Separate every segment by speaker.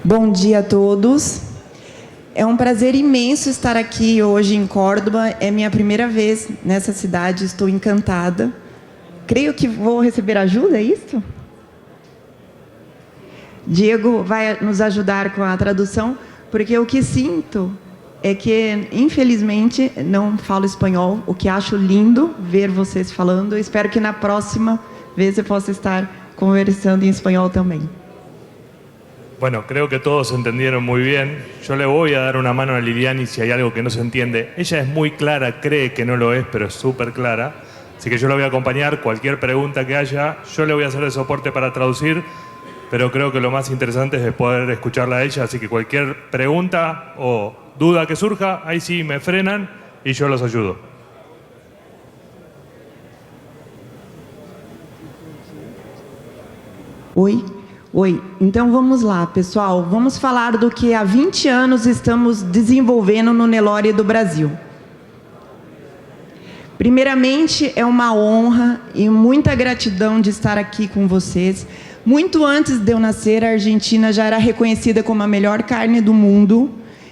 Speaker 1: Bom dia a todos. É um prazer imenso estar aqui hoje em Córdoba. É minha primeira vez nessa cidade, estou encantada. Creio que vou receber ajuda, é isso? Diego vai nos ajudar com a tradução, porque o que sinto é que, infelizmente, não falo espanhol, o que acho lindo ver vocês falando. Espero que na próxima vez eu possa estar conversando em espanhol también.
Speaker 2: Bueno, creo que todos entendieron muy bien. Yo le voy a dar una mano a Liliani si hay algo que no se entiende. Ella es muy clara, cree que no lo es, pero es súper clara. Así que yo la voy a acompañar. Cualquier pregunta que haya, yo le voy a hacer el soporte para traducir. Pero creo que lo más interesante es poder escucharla a ella. Así que cualquier pregunta o duda que surja, ahí sí me frenan y yo los ayudo.
Speaker 1: Oi, então vamos lá, pessoal. Vamos falar do que há 20 anos estamos desenvolvendo no Nelore do Brasil. Primeiramente, é uma honra e muita gratidão de estar aqui com vocês. Muito antes de eu nascer, a Argentina já era reconhecida como a melhor carne do mundo,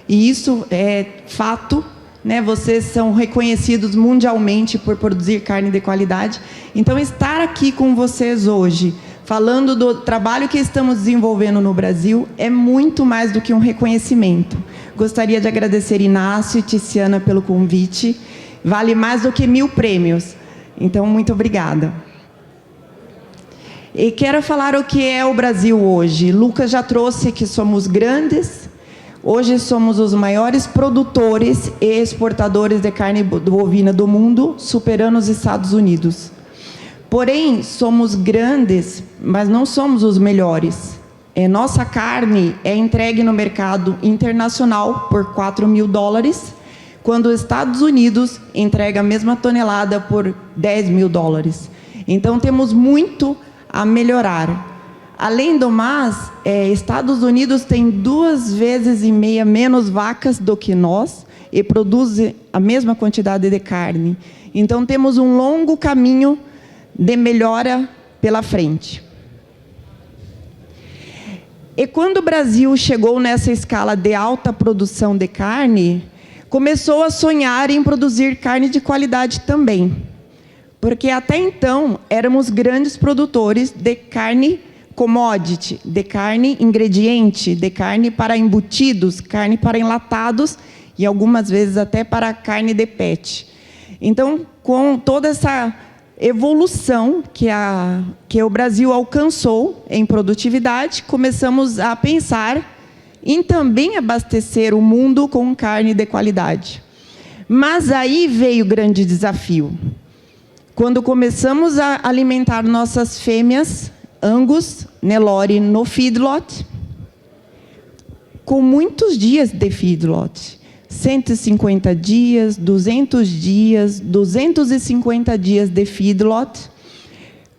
Speaker 1: e isso é fato, né? Vocês são reconhecidos mundialmente por produzir carne de qualidade. Então, estar aqui com vocês hoje, falando do trabalho que estamos desenvolvendo no Brasil, é muito mais do que um reconhecimento. Gostaria de agradecer Inácio e Tiziana pelo convite. Vale mais do que 1000 prêmios. Então, muito obrigada. E quero falar o que é o Brasil hoje. Lucas já trouxe que somos grandes. Hoje somos os maiores produtores e exportadores de carne bovina do mundo, superando os Estados Unidos. Porém, somos grandes, mas não somos os melhores. Nossa carne é entregue no mercado internacional por $4.000, quando os Estados Unidos entrega a mesma tonelada por $10.000. Então, temos muito a melhorar. Além do mais, Estados Unidos tem 2,5 vezes menos vacas do que nós e produz a mesma quantidade de carne. Então, temos um longo caminho de melhora pela frente. E quando o Brasil chegou nessa escala de alta produção de carne, começou a sonhar em produzir carne de qualidade também. Porque até então éramos grandes produtores de carne commodity, de carne ingrediente, de carne para embutidos, carne para enlatados e algumas vezes até para carne de pet. Então, com toda essa evolução que o Brasil alcançou em produtividade, começamos a pensar em também abastecer o mundo com carne de qualidade. Mas aí veio o grande desafio. Quando começamos a alimentar nossas fêmeas, Angus, Nelore, no feedlot, com muitos dias de feedlot, 150 dias, 200 dias, 250 dias de feedlot,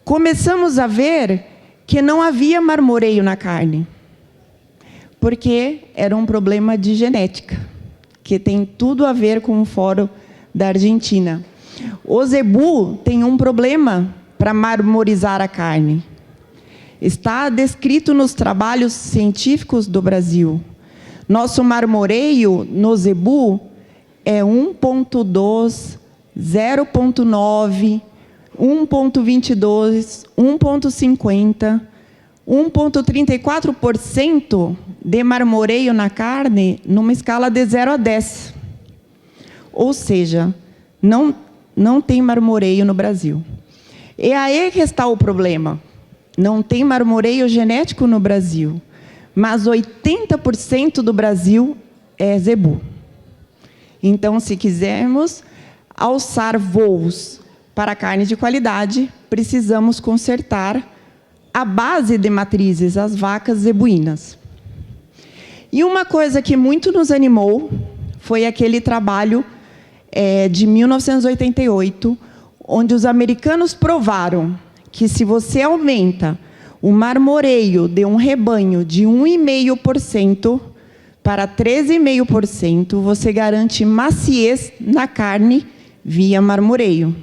Speaker 1: começamos a ver que não havia marmoreio na carne, porque era um problema de genética, que tem tudo a ver com o fórum da Argentina. O zebu tem um problema para marmorizar a carne. Está descrito nos trabalhos científicos do Brasil. Nosso marmoreio no zebu é 1,2, 0,9, 1,22, 1,50, 1,34% de marmoreio na carne numa escala de 0 a 10. Ou seja, não tem marmoreio no Brasil. E aí que está o problema. Não tem marmoreio genético no Brasil, mas 80% do Brasil é zebu. Então, se quisermos alçar voos para carne de qualidade, precisamos consertar a base de matrizes, as vacas zebuínas. E uma coisa que muito nos animou foi aquele trabalho de 1988, onde os americanos provaram que se você aumenta o marmoreio de um rebanho de 1,5% para 13,5%, você garante maciez na carne via marmoreio.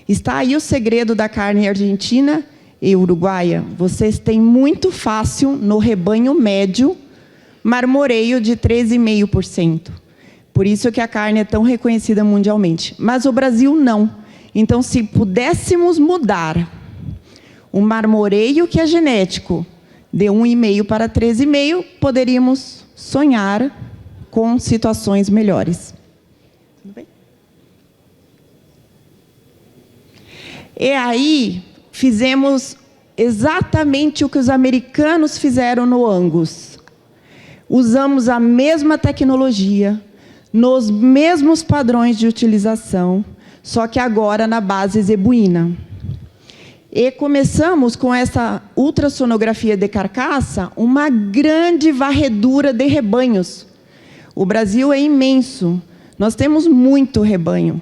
Speaker 1: Está aí o segredo da carne argentina e uruguaia. Vocês têm muito fácil, no rebanho médio, marmoreio de 13,5%. Por isso que a carne é tão reconhecida mundialmente. Mas o Brasil não. Então, se pudéssemos mudar o marmoreio, que é genético, de 1,5 para 13,5, poderíamos sonhar com situações melhores. Tudo bem? E aí, fizemos exatamente o que os americanos fizeram no Angus. Usamos a mesma tecnologia, nos mesmos padrões de utilização, só que agora na base zebuína. E começamos com essa ultrassonografia de carcaça, uma grande varredura de rebanhos. O Brasil é imenso, nós temos muito rebanho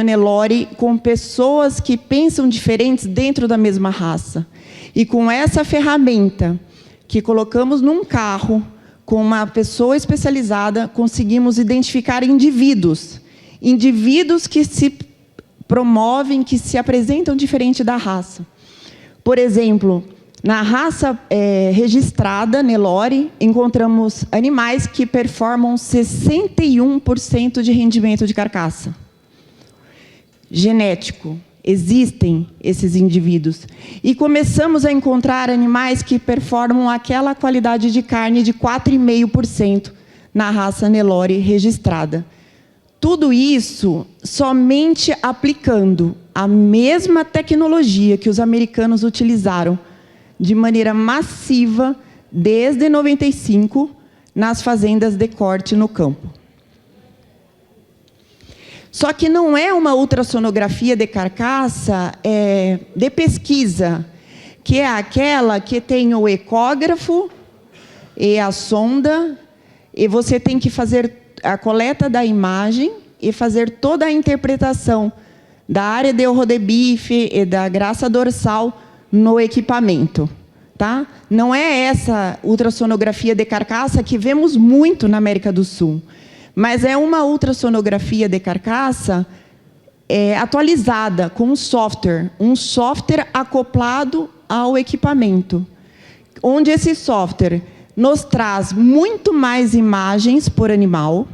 Speaker 1: Nelore, com pessoas que pensam diferentes dentro da mesma raça. E com essa ferramenta que colocamos num carro, com uma pessoa especializada, conseguimos identificar indivíduos que se promovem, que se apresentam diferente da raça. Por exemplo, na raça registrada, Nelore, encontramos animais que performam 61% de rendimento de carcaça. Genético. Existem esses indivíduos. E começamos a encontrar animais que performam aquela qualidade de carne de 4,5% na raça Nelore registrada. Tudo isso somente aplicando a mesma tecnologia que os americanos utilizaram de maneira massiva desde 95 nas fazendas de corte no campo. Só que não é uma ultrassonografia de carcaça de pesquisa, que é aquela que tem o ecógrafo e a sonda, e você tem que fazer a coleta da imagem e fazer toda a interpretação da área de rodebife e da graça dorsal no equipamento. Tá? Não é essa ultrassonografia de carcaça que vemos muito na América do Sul, mas é uma ultrassonografia de carcaça atualizada com um software acoplado ao equipamento, onde esse software nos traz muito mais imagens por animal,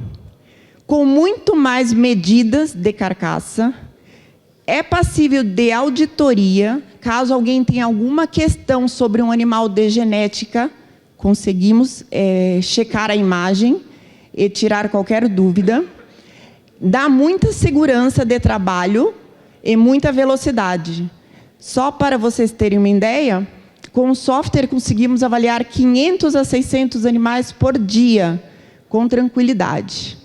Speaker 1: com muito mais medidas de carcaça, é passível de auditoria, caso alguém tenha alguma questão sobre um animal de genética, conseguimos checar a imagem e tirar qualquer dúvida. Dá muita segurança de trabalho e muita velocidade. Só para vocês terem uma ideia, com o software conseguimos avaliar 500 a 600 animais por dia, com tranquilidade.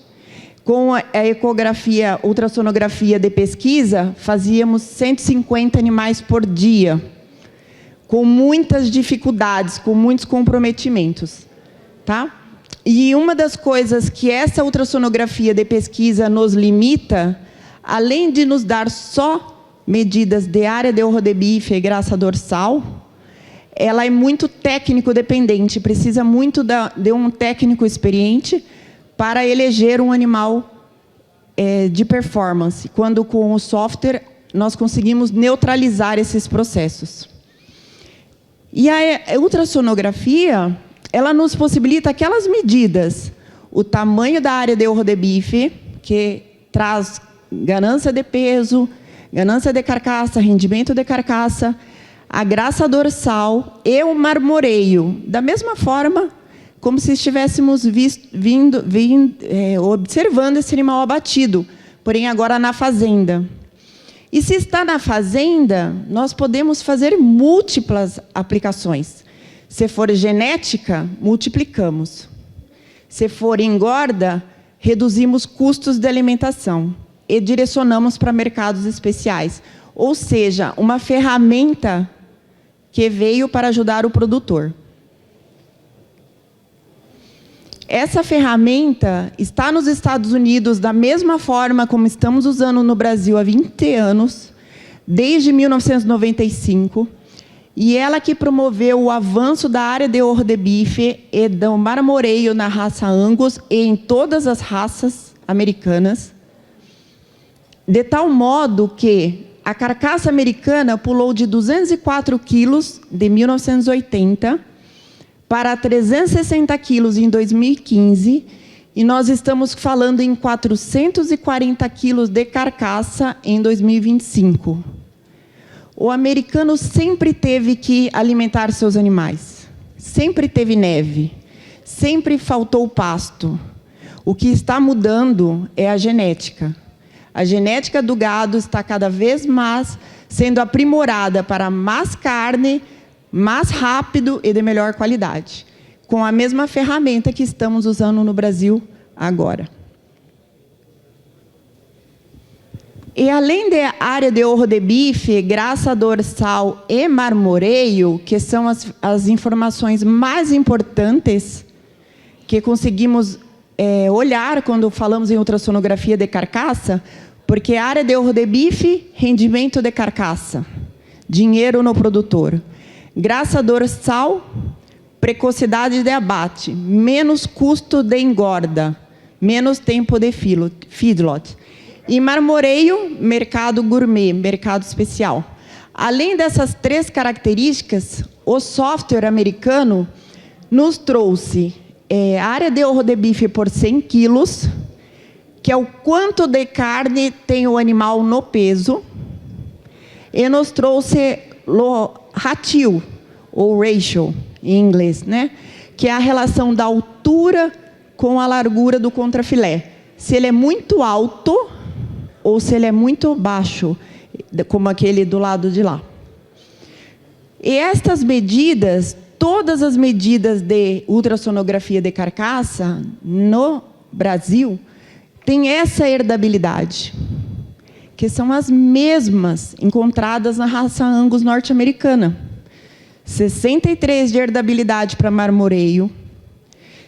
Speaker 1: Com a ecografia, ultrassonografia de pesquisa, fazíamos 150 animais por dia, com muitas dificuldades, com muitos comprometimentos. Tá? E uma das coisas que essa ultrassonografia de pesquisa nos limita, além de nos dar só medidas de área de rodebife e graça dorsal, ela é muito técnico dependente, precisa muito de um técnico experiente para eleger um animal de performance, quando com o software nós conseguimos neutralizar esses processos. E a ultrassonografia, ela nos possibilita aquelas medidas, o tamanho da área de rodebife, que traz ganância de peso, ganância de carcaça, rendimento de carcaça, a graça dorsal e o marmoreio, da mesma forma como se estivéssemos observando esse animal abatido, porém agora na fazenda. E se está na fazenda, nós podemos fazer múltiplas aplicações. Se for genética, multiplicamos. Se for engorda, reduzimos custos de alimentação e direcionamos para mercados especiais. Ou seja, uma ferramenta que veio para ajudar o produtor. Essa ferramenta está nos Estados Unidos da mesma forma como estamos usando no Brasil há 20 anos, desde 1995, e ela que promoveu o avanço da área de rodebife e do marmoreio na raça Angus e em todas as raças americanas, de tal modo que a carcaça americana pulou de 204 quilos de 1980 para 360 quilos em 2015, e nós estamos falando em 440 quilos de carcaça em 2025. O americano sempre teve que alimentar seus animais. Sempre teve neve. Sempre faltou pasto. O que está mudando é a genética. A genética do gado está cada vez mais sendo aprimorada para mais carne, mais rápido e de melhor qualidade, com a mesma ferramenta que estamos usando no Brasil agora. E além da área de ouro de bife, graça dorsal e marmoreio, que são as informações mais importantes que conseguimos olhar quando falamos em ultrassonografia de carcaça, porque a área de ouro de bife, rendimento de carcaça, dinheiro no produtor. Graça dorsal, precocidade de abate, menos custo de engorda, menos tempo de feedlot. E marmoreio, mercado gourmet, mercado especial. Além dessas 3 características, o software americano nos trouxe área de ouro de bife por 100 quilos, que é o quanto de carne tem o animal no peso, e nos trouxe o ratio, ou ratio, em inglês, né? Que é a relação da altura com a largura do contrafilé. Se ele é muito alto ou se ele é muito baixo, como aquele do lado de lá. E estas medidas, todas as medidas de ultrassonografia de carcaça no Brasil, têm essa herdabilidade, que são as mesmas encontradas na raça Angus norte-americana. 63 de herdabilidade para marmoreio,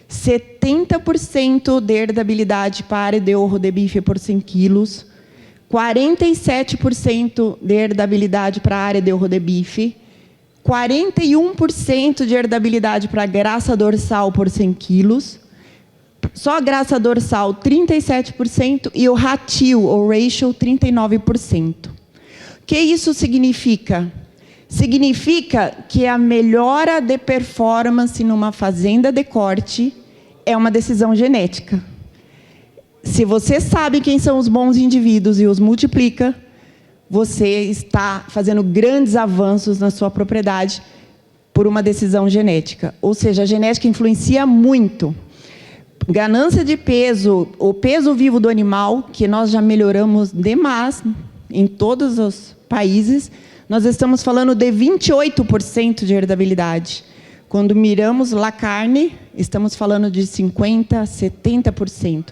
Speaker 1: 70% de herdabilidade para área de ouro de bife por 100 quilos, 47% de herdabilidade para a área de ouro de bife, 41% de herdabilidade para a graça dorsal por 100 quilos, só a graça dorsal 37% e o ratio, ou ratio, 39%. O que isso significa? Significa que a melhora de performance numa fazenda de corte é uma decisão genética. Se você sabe quem são os bons indivíduos e os multiplica, você está fazendo grandes avanços na sua propriedade por uma decisão genética. Ou seja, a genética influencia muito. Ganância de peso, o peso vivo do animal, que nós já melhoramos demais em todos os países, nós estamos falando de 28% de herdabilidade. Quando miramos la carne, estamos falando de 50%, 70%.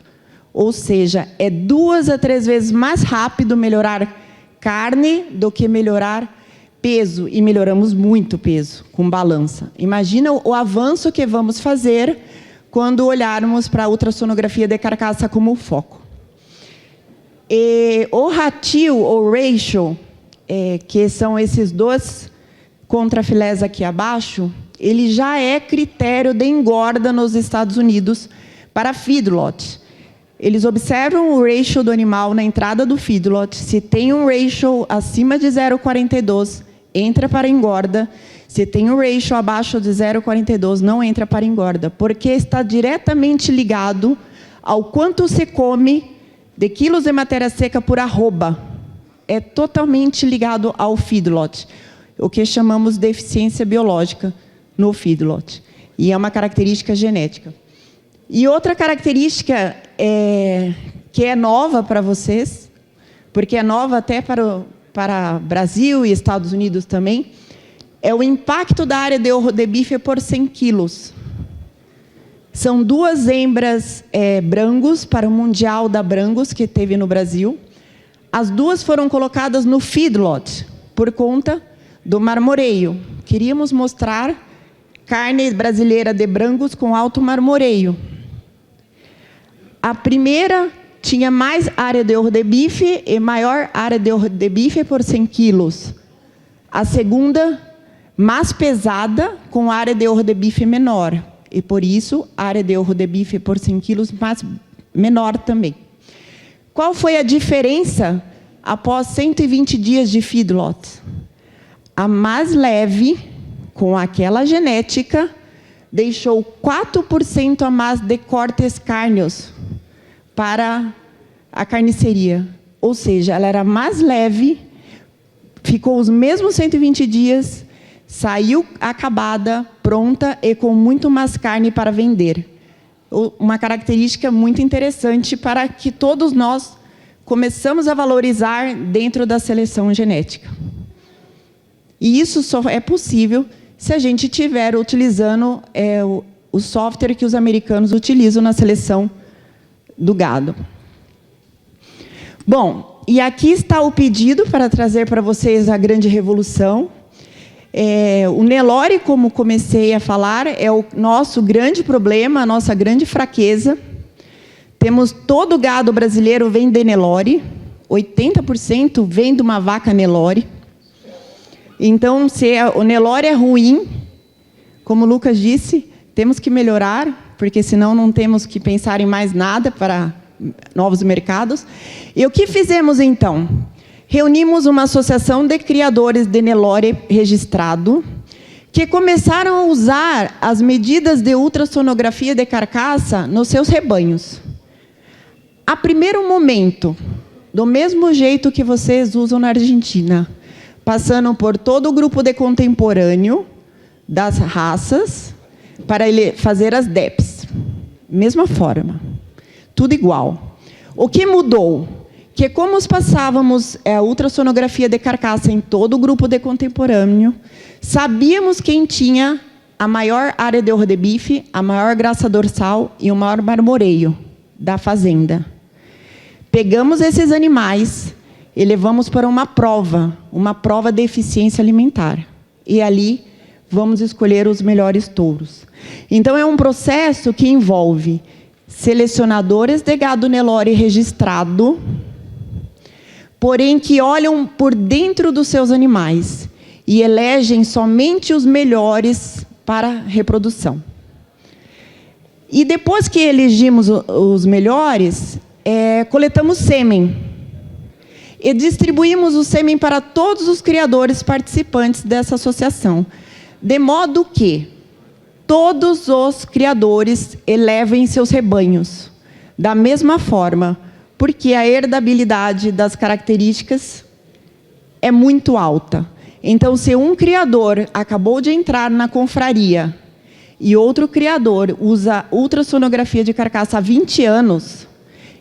Speaker 1: Ou seja, é 2 a 3 vezes mais rápido melhorar carne do que melhorar peso. E melhoramos muito peso com balança. Imagina o avanço que vamos fazer quando olharmos para a ultrassonografia de carcaça como foco. E o ratio, ou ratio, que são esses 2 contrafilés aqui abaixo, ele já é critério de engorda nos Estados Unidos para feedlot. Eles observam o ratio do animal na entrada do feedlot. Se tem um ratio acima de 0,42, entra para engorda. Se tem um ratio abaixo de 0,42, não entra para engorda, porque está diretamente ligado ao quanto se come de quilos de matéria seca por arroba. É totalmente ligado ao feedlot, o que chamamos de eficiência biológica no feedlot. E é uma característica genética. E outra característica que é nova para vocês, porque é nova até para Brasil e Estados Unidos também, é o impacto da área de ouro de bife por 100 quilos. São 2 hembras Brangus para o Mundial da Brangus que teve no Brasil. As 2 foram colocadas no feedlot por conta do marmoreio. Queríamos mostrar carne brasileira de Brangus com alto marmoreio. A primeira tinha mais área de ouro de bife e maior área de ouro de bife por 100 quilos. A segunda, mais pesada, com área de ouro de bife menor. E, por isso, a área de ouro de bife por 100 quilos menor também. Qual foi a diferença após 120 dias de feedlot? A mais leve, com aquela genética, deixou 4% a mais de cortes cárneos para a carniceria. Ou seja, ela era mais leve, ficou os mesmos 120 dias, saiu acabada, pronta e com muito mais carne para vender. Uma característica muito interessante para que todos nós começamos a valorizar dentro da seleção genética. E isso só é possível se a gente estiver utilizando o software que os americanos utilizam na seleção do gado. Bom, e aqui está o pedido para trazer para vocês a grande revolução. O Nelore, como comecei a falar, é o nosso grande problema, a nossa grande fraqueza. Temos todo o gado brasileiro vem de Nelore, 80% vem de uma vaca Nelore. Então, se o Nelore é ruim, como o Lucas disse, temos que melhorar, porque senão não temos que pensar em mais nada para novos mercados. E o que fizemos, então? Reunimos uma associação de criadores de Nelore registrado, que começaram a usar as medidas de ultrassonografia de carcaça nos seus rebanhos. A primeiro momento, do mesmo jeito que vocês usam na Argentina, passando por todo o grupo de contemporâneo das raças, para ele fazer as DEPs. Mesma forma. Tudo igual. O que mudou? Que como passávamos a ultrassonografia de carcaça em todo o grupo de contemporâneo, sabíamos quem tinha a maior área de orro de bife, a maior graça dorsal e o maior marmoreio da fazenda. Pegamos esses animais e levamos para uma prova de eficiência alimentar. E ali vamos escolher os melhores touros. Então, é um processo que envolve selecionadores de gado Nelore registrado, porém que olham por dentro dos seus animais e elegem somente os melhores para reprodução. E depois que elegimos os melhores, coletamos sêmen e distribuímos o sêmen para todos os criadores participantes dessa associação, de modo que todos os criadores elevem seus rebanhos da mesma forma, porque a herdabilidade das características é muito alta. Então, se um criador acabou de entrar na confraria e outro criador usa ultrassonografia de carcaça há 20 anos,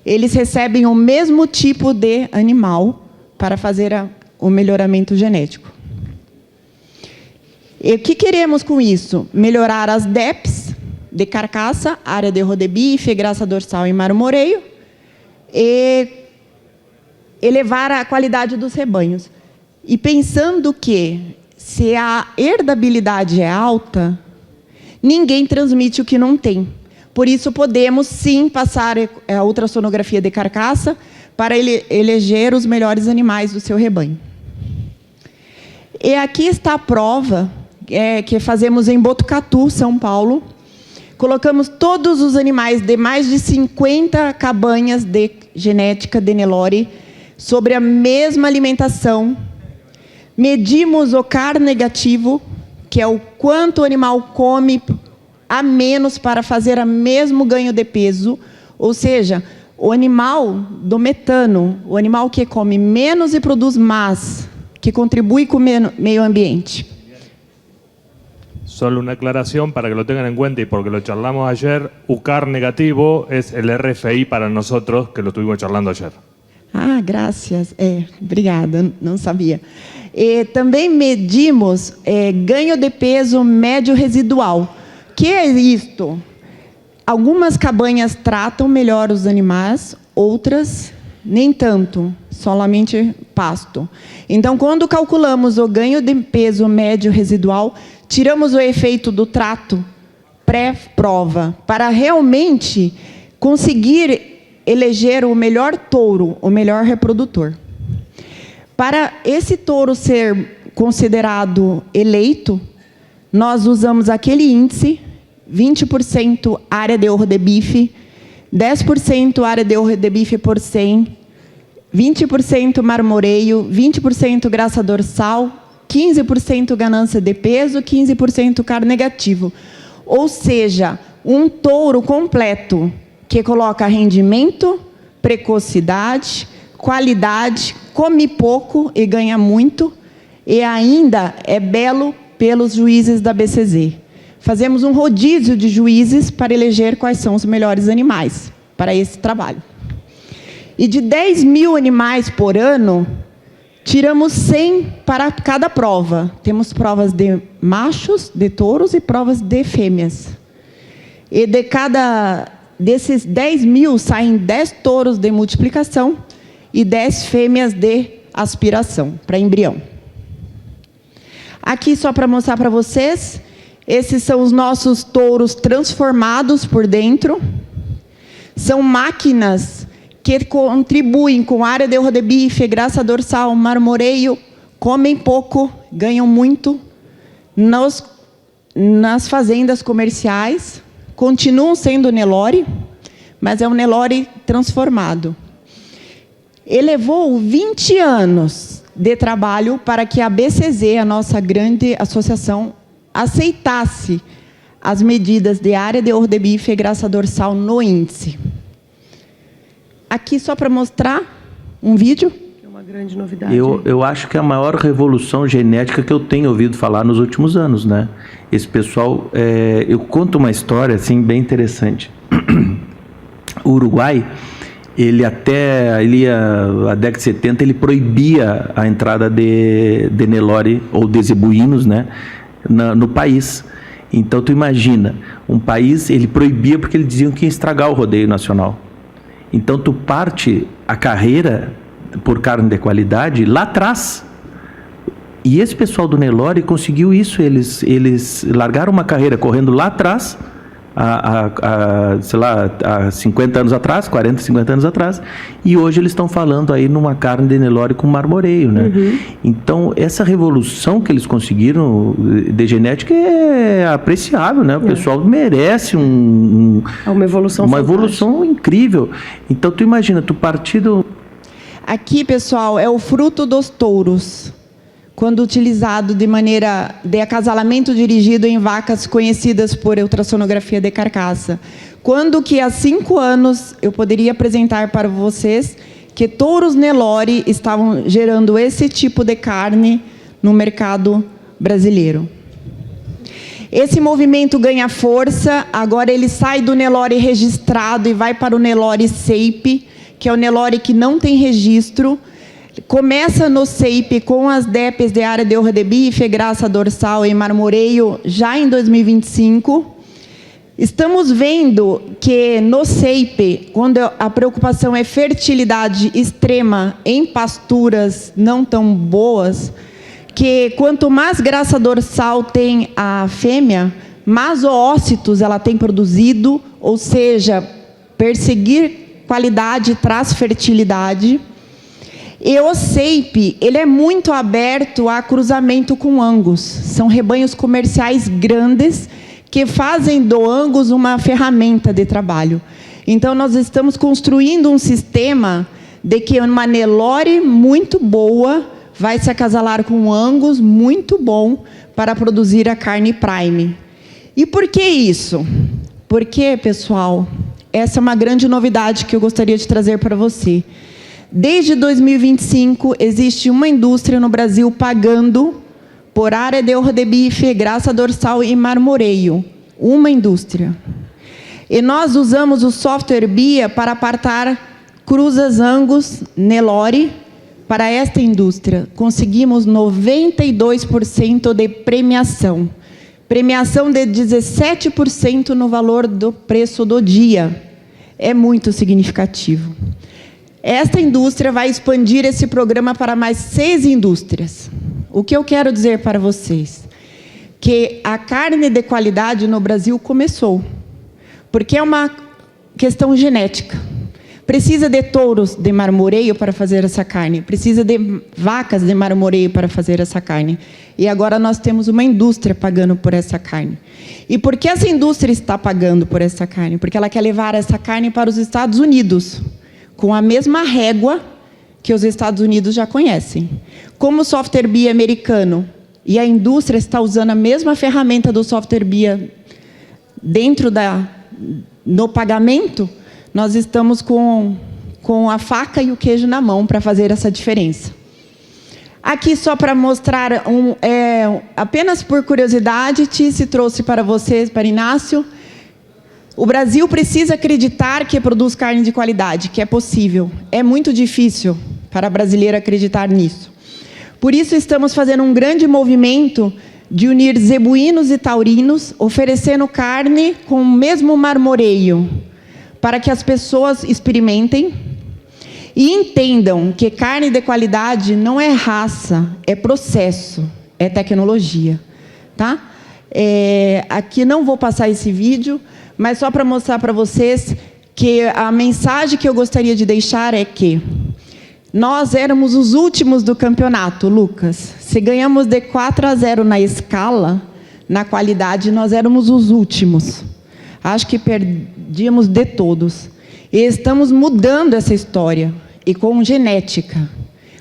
Speaker 1: eles recebem o mesmo tipo de animal para fazer o melhoramento genético. E o que queremos com isso? Melhorar as DEPs de carcaça, área de orro de bife, graça dorsal e marmoreio, e elevar a qualidade dos rebanhos. E pensando que, se a herdabilidade é alta, ninguém transmite o que não tem. Por isso, podemos, sim, passar a ultrassonografia de carcaça para eleger os melhores animais do seu rebanho. E aqui está a prova que fazemos em Botucatu, São Paulo. Colocamos todos os animais de mais de 50 cabanhas de genética de Nelore sobre a mesma alimentação. Medimos o CAR negativo, que é o quanto o animal come a menos para fazer o mesmo ganho de peso, ou seja, o animal do metano, o animal que come menos e produz mais, que contribui com o meio ambiente.
Speaker 2: Solo una aclaración para que lo tengan en cuenta y porque lo charlamos ayer, UCAR negativo es el RFI para nosotros, que lo estuvimos charlando ayer.
Speaker 1: Ah, graças. Obrigada, não sabia. E também medimos ganho de peso médio residual. O que é isto? Algumas cabanhas tratam melhor os animais, outras nem tanto, solamente pasto. Então, quando calculamos o ganho de peso médio residual, tiramos o efeito do trato pré-prova, para realmente conseguir eleger o melhor touro, o melhor reprodutor. Para esse touro ser considerado eleito, nós usamos aquele índice, 20% área de orro de bife, 10% área de orro de bife por 100, 20% marmoreio, 20% graça dorsal, 15% ganância de peso, 15% CAR negativo. Ou seja, um touro completo, que coloca rendimento, precocidade, qualidade, come pouco e ganha muito, e ainda é belo pelos juízes da BCZ. Fazemos um rodízio de juízes para eleger quais são os melhores animais para esse trabalho. E de 10 mil animais por ano, tiramos 100 para cada prova. Temos provas de machos, de touros, e provas de fêmeas. E desses 10 mil, saem 10 touros de multiplicação e 10 fêmeas de aspiração, para embrião. Aqui, só para mostrar para vocês, esses são os nossos touros transformados por dentro. São máquinas que contribuem com área de rodebife, graça dorsal, marmoreio, comem pouco, ganham muito nas fazendas comerciais, continuam sendo Nelore, mas é um Nelore transformado. Levou 20 anos de trabalho para que a BCZ, a nossa grande associação, aceitasse as medidas de área de rodebife e graça dorsal no índice. Aqui, só para mostrar um vídeo.
Speaker 3: É uma grande novidade.
Speaker 4: Eu acho que é a maior revolução genética que eu tenho ouvido falar nos últimos anos, né? Esse pessoal, eu conto uma história assim bem interessante. O Uruguai, a década de 70, ele proibia a entrada de Nelore ou de zebuínos, né, no país. Então, tu imagina, um país, ele proibia porque eles diziam que ia estragar o rodeio nacional. Então, tu parte a carreira por carne de qualidade lá atrás. E esse pessoal do Nelore conseguiu isso. Eles largaram uma carreira correndo lá atrás, sei lá, há 50 anos atrás, 40, 50 anos atrás, e hoje eles estão falando aí numa carne de Nelore com marmoreio, né? Uhum. Então, essa revolução que eles conseguiram de genética é apreciável, né? O pessoal merece
Speaker 3: uma evolução
Speaker 4: incrível. Então, tu imagina, tu partido...
Speaker 1: Aqui, pessoal, é o fruto dos touros, quando utilizado de maneira de acasalamento dirigido em vacas conhecidas por ultrassonografia de carcaça. Quando que há 5 anos eu poderia apresentar para vocês que touros Nelore estavam gerando esse tipo de carne no mercado brasileiro. Esse movimento ganha força, agora ele sai do Nelore registrado e vai para o Nelore SEIP, que é o Nelore que não tem registro. Começa no SEIP com as DEPs de área de rodebife, graça dorsal e marmoreio já em 2025. Estamos vendo que no SEIP, quando a preocupação é fertilidade extrema em pasturas não tão boas, que quanto mais graça dorsal tem a fêmea, mais oócitos ela tem produzido, ou seja, perseguir qualidade traz fertilidade. E o SEIP, ele é muito aberto a cruzamento com Angus. São rebanhos comerciais grandes que fazem do Angus uma ferramenta de trabalho. Então, nós estamos construindo um sistema de que uma Nelore muito boa vai se acasalar com um Angus muito bom para produzir a carne Prime. E por que isso? Porque, pessoal, essa é uma grande novidade que eu gostaria de trazer para você. Desde 2025, existe uma indústria no Brasil pagando por área de rodebife, graça dorsal e marmoreio. Uma indústria. E nós usamos o software BIA para apartar cruzas Angus Nelore para esta indústria. Conseguimos 92% de premiação. Premiação de 17% no valor do preço do dia. É muito significativo. Esta indústria vai expandir esse programa para mais 6 indústrias. O que eu quero dizer para vocês? Que a carne de qualidade no Brasil começou. Porque é uma questão genética. Precisa de touros de marmoreio para fazer essa carne. Precisa de vacas de marmoreio para fazer essa carne. E agora nós temos uma indústria pagando por essa carne. E por que essa indústria está pagando por essa carne? Porque ela quer levar essa carne para os Estados Unidos, com a mesma régua que os Estados Unidos já conhecem. Como o software BIA americano, e a indústria está usando a mesma ferramenta do software BIA no pagamento, nós estamos com a faca e o queijo na mão para fazer essa diferença. Aqui, só para mostrar, apenas por curiosidade, Tice trouxe para vocês, para Inácio, o Brasil precisa acreditar que produz carne de qualidade, que é possível. É muito difícil para a brasileira acreditar nisso. Por isso, estamos fazendo um grande movimento de unir zebuínos e taurinos, oferecendo carne com o mesmo marmoreio, para que as pessoas experimentem e entendam que carne de qualidade não é raça, é processo, é tecnologia. Tá? Aqui não vou passar esse vídeo, mas só para mostrar para vocês que a mensagem que eu gostaria de deixar é que nós éramos os últimos do campeonato, Lucas. Se ganhamos de 4-0 na escala, na qualidade, nós éramos os últimos. Acho que perdíamos de todos. E estamos mudando essa história, e com genética,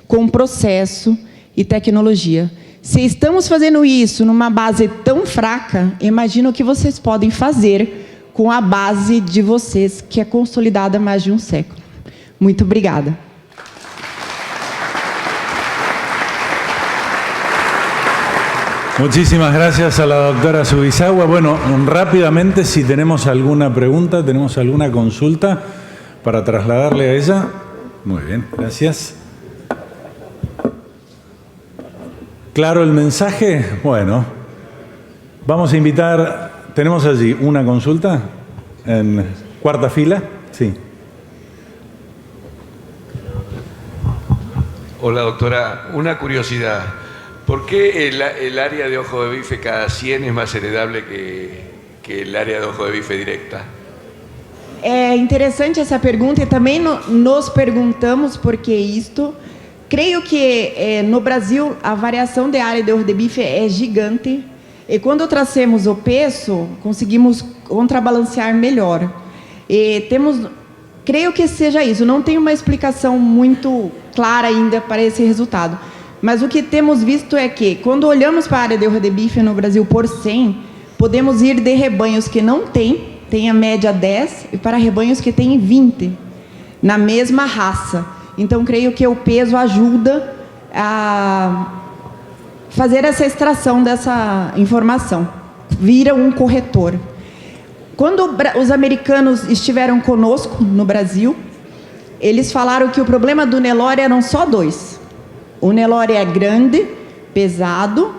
Speaker 1: com processo e tecnologia. Se estamos fazendo isso numa base tão fraca, imagina o que vocês podem fazer com a base de vocês, que é consolidada há mais de um século. Muito obrigada.
Speaker 5: Muchísimas gracias a la doctora Subizagua. Bueno, rápidamente, si tenemos alguna pregunta, tenemos alguna consulta para trasladarle a ella. Muy bien, gracias. ¿Claro el mensaje? Bueno, vamos a invitar, tenemos allí una consulta en cuarta fila. Sí.
Speaker 6: Hola, doctora. Una curiosidad. ¿Por qué el área de ojo de bife cada 100 es más heredable que el área de ojo de bife directa?
Speaker 1: É interessante essa pergunta e também nos perguntamos por que isto. Creio que no Brasil a variação de área de ojo de bife é gigante e quando tracemos o peso conseguimos contrabalancear melhor. E creio que seja isso. Não tenho uma explicação muito clara ainda para esse resultado. Mas o que temos visto é que, quando olhamos para a área de ojo de bife no Brasil por 100, podemos ir de rebanhos que não tem a média 10, e para rebanhos que têm 20, na mesma raça. Então, creio que o peso ajuda a fazer essa extração dessa informação. Vira um corretor. Quando os americanos estiveram conosco no Brasil, eles falaram que o problema do Nelore eram só dois. O Nelore é grande, pesado,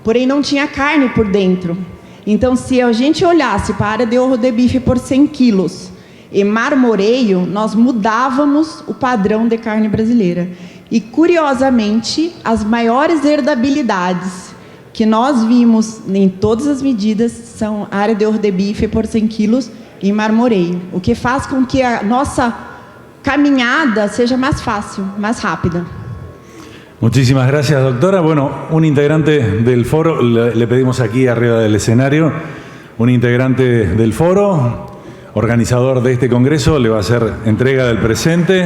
Speaker 1: porém não tinha carne por dentro. Então, se a gente olhasse para a área de ojo de bife por 100 quilos e marmoreio, nós mudávamos o padrão de carne brasileira. E, curiosamente, as maiores herdabilidades que nós vimos em todas as medidas são a área de ojo de bife por 100 quilos e marmoreio, o que faz com que a nossa caminhada seja mais fácil, mais rápida.
Speaker 5: Muchísimas gracias, doctora. Bueno, un integrante del foro, le pedimos aquí arriba del escenario, un integrante del foro, organizador de este congreso, le va a hacer entrega del presente.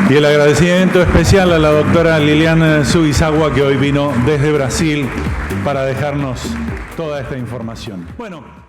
Speaker 5: Y el agradecimiento especial a la doctora Lilian Subizagua, que hoy vino desde Brasil para dejarnos toda esta información. Bueno.